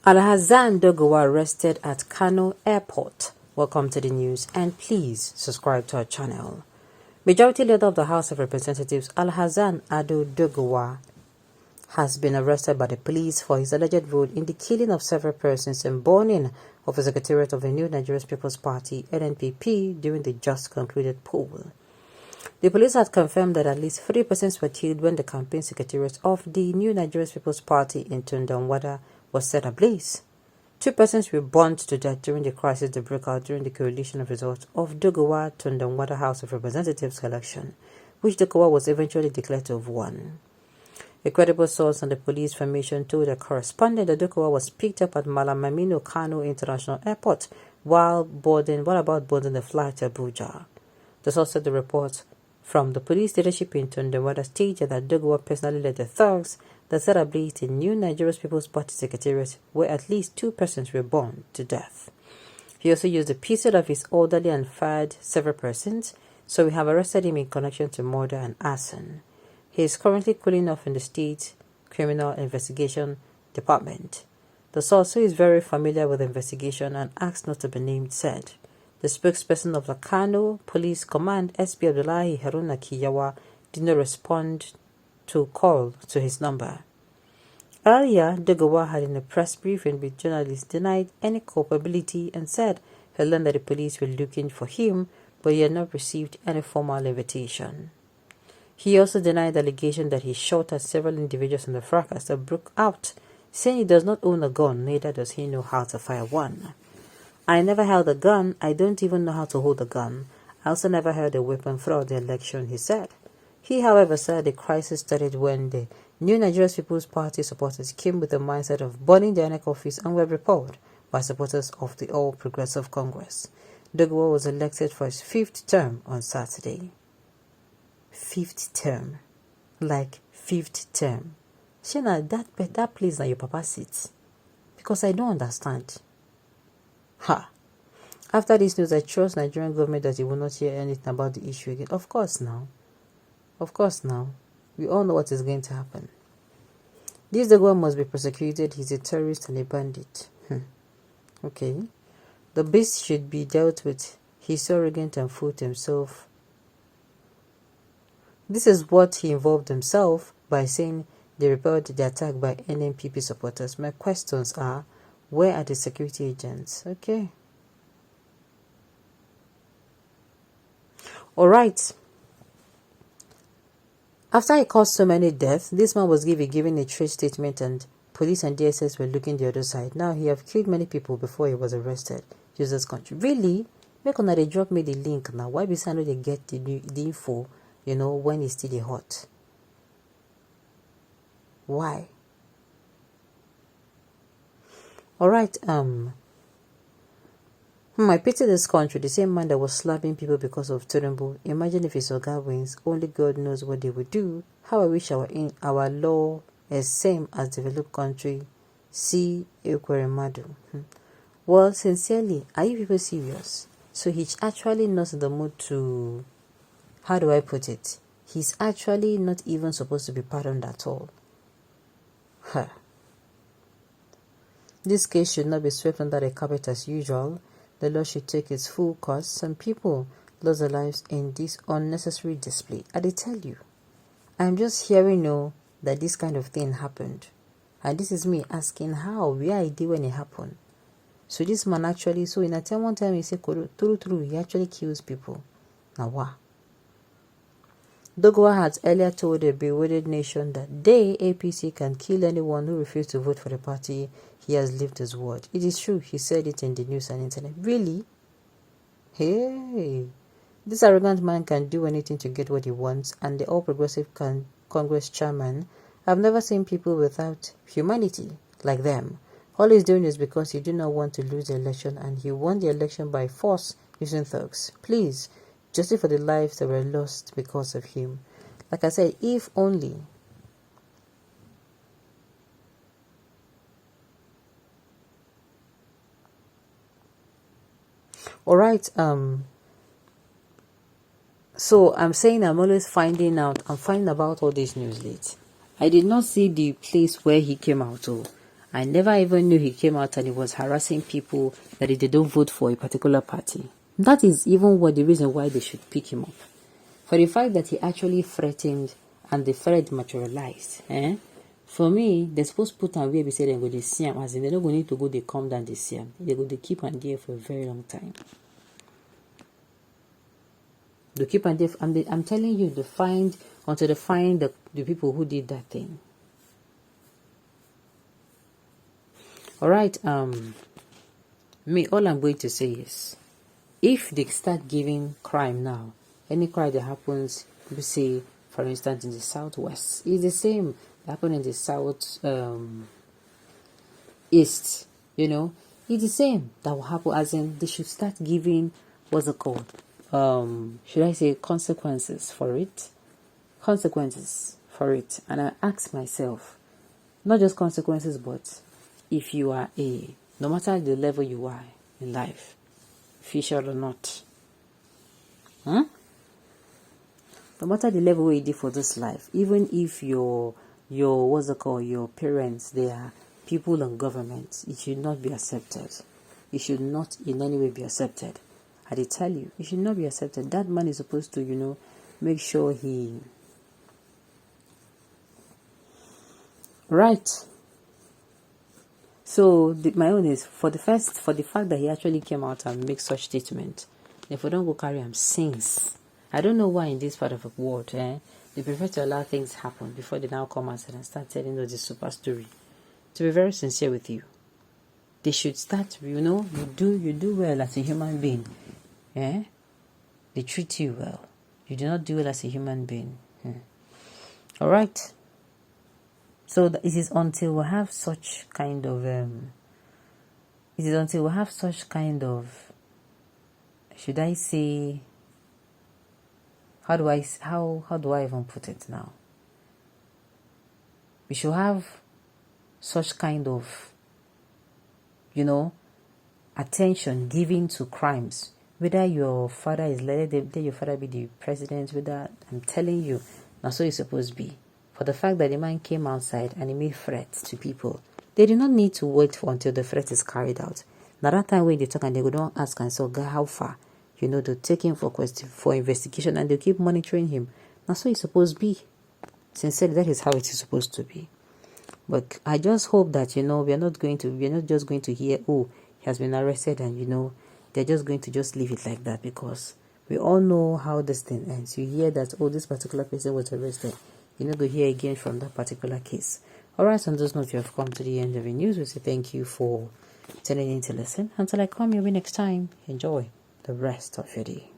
Alhassan Dogowa arrested at Kano Airport. Welcome to the news and please subscribe to our channel. Majority Leader of the House of Representatives Alhassan Ado Dogowa has been arrested by the police for his alleged role in the killing of several persons and burning of the Secretariat of the New Nigerian People's Party (NNPP) during the just concluded poll. The police had confirmed that at least 3 persons were killed when the campaign secretariat of the New Nigerian People's Party in Ķ′ ļļ1NG was set ablaze. 2 persons were burnt to death during the crisis that broke out during the correlation of results of Dogowa Ķ′ļļ1NG House of Representatives election, which Dogowa was eventually declared to have won. A credible source on the police formation told a correspondent that Dogowa was picked up at Malam Aminu Kano International Airport while about boarding the flight to Abuja. The source said the report from the police leadership in Ķ′ļļ1NG stated that Dogowa personally led the thugs that set ablaze the New Nigerian People's Party Secretariat, where at least 2 persons were burned to death. He also used a pistol of his orderly and fired several persons, so we have arrested him in connection to murder and arson. He is currently cooling off in the State Criminal Investigation Department. The source, who is very familiar with the investigation and asked not to be named, said the spokesperson of the Kano Police Command, SP Abdullahi Haruna Kiyawa, did not respond to call to his number. Earlier, Dogowa had in a press briefing with journalists denied any culpability and said he learned that the police were looking for him, but he had not received any formal invitation. He also denied the allegation that he shot at several individuals in the fracas that broke out, saying he does not own a gun, neither does he know how to fire one. I never held a gun. I don't even know how to hold a gun. I also never held a weapon throughout the election, he said. He, however, said the crisis started when the New Nigerian People's Party supporters came with the mindset of burning the INEC office and were repelled by supporters of the All Progressive Congress. Dogowa was elected for his 5th term on Saturday. 5th term. Like 5th term. Shana, that place na your papa sits. Because I don't understand. Ha! After this news, I trust Nigerian government that it will not hear anything about the issue again. Of course now. We all know what is going to happen. This Dogowa must be prosecuted. He's a terrorist and a bandit. Okay. The beast should be dealt with. He's so arrogant and full to himself. This is what he involved himself by saying they repelled the attack by NNPP supporters. My questions are, where are the security agents? Okay. Alright. After he caused so many deaths, this man was given a trade statement and police and DSS were looking the other side. Now he have killed many people before he was arrested. Jesus country. Really? Make una they drop me the link now. Why be saying they get the info, when it's still hot? Why? Alright, I pity this country, the same man that was slapping people because of Ķ′ ļļ1NG. Imagine if his Oga wins. Only God knows what they would do. How I wish our law is same as developed country. See Ķ′ł1NG. Well, sincerely, are you people serious? So he's actually not in the mood to, how do I put it? He's actually not even supposed to be pardoned at all. This case should not be swept under the carpet as usual. The law should take its full course. Some people lost their lives in this unnecessary display. I tell you, I'm just hearing that this kind of thing happened. And this is me asking how, where I did when it happened. So this man actually, so in a time one time he said, true, he actually kills people. Now what? Dogowa had earlier told a bewildered nation that they, APC, can kill anyone who refuses to vote for the party. He has lived his word. It is true, he said it in the news and internet. Really? Hey, this arrogant man can do anything to get what he wants, and the All Progressive Congress chairman, I've never seen people without humanity like them. All he's doing is because he did not want to lose the election, and he won the election by force using thugs. Please, justice for the lives that were lost because of him. Like I said, if only. Alright, so I'm saying I'm always finding about all this news late. I did not see the place where he came out of. I never even knew he came out and he was harassing people that if they don't vote for a particular party. That is even what the reason why they should pick him up. For the fact that he actually threatened and the threat materialized. For me, they're supposed to put on where we say they're going to see him, as in they're not going to go, they come down, they see him. They're going to keep on there for a very long time. They keep on there, I'm telling you, until they find the people who did that thing. Alright, me, all I'm going to say is, if they start giving crime now, any crime that happens, we say, for instance, in the southwest, it's the same that happened in the south east, you know, it's the same that will happen, as in they should start giving, what's it called, should I say consequences for it? Consequences for it. And I ask myself, not just consequences, but if you are no matter the level you are in life, official or not, no matter the level you did for this life, even if your what's it called, your parents, they are people in government, it should not be accepted. It should not in any way be accepted. I did tell you, it should not be accepted. That man is supposed to, you know, make sure he right. So my own is for the fact that he actually came out and make such statement. If we don't go carry him since, I don't know why in this part of the world, they prefer to allow things happen before they now come out and start telling us the super story. To be very sincere with you, they should start. You know, you do well as a human being. They treat you well. You do not do well as a human being. All right. So it is until we have such kind of should I say, how do I even put it now? We should have such kind of, you know, attention given to crimes. Whether your father is let your father be the president, whether, I'm telling you, that's what it's supposed to be. For the fact that the man came outside and he made threats to people, they do not need to wait until the threat is carried out. Now that time when they talk and they go don't ask and so, God, how far? You know, they'll take him for investigation and they'll keep monitoring him. That's what it's supposed to be. Sincerely, that is how it is supposed to be. But I just hope that, you know, we're not just going to hear, oh, he has been arrested and, you know, they're just going to just leave it like that, because we all know how this thing ends. You hear that, oh, this particular person was arrested. You're not going to hear again from that particular case. Alright, on those notes, you have come to the end of the news. We say thank you for tuning in to listen. Until I come your way next time, enjoy the rest of your day.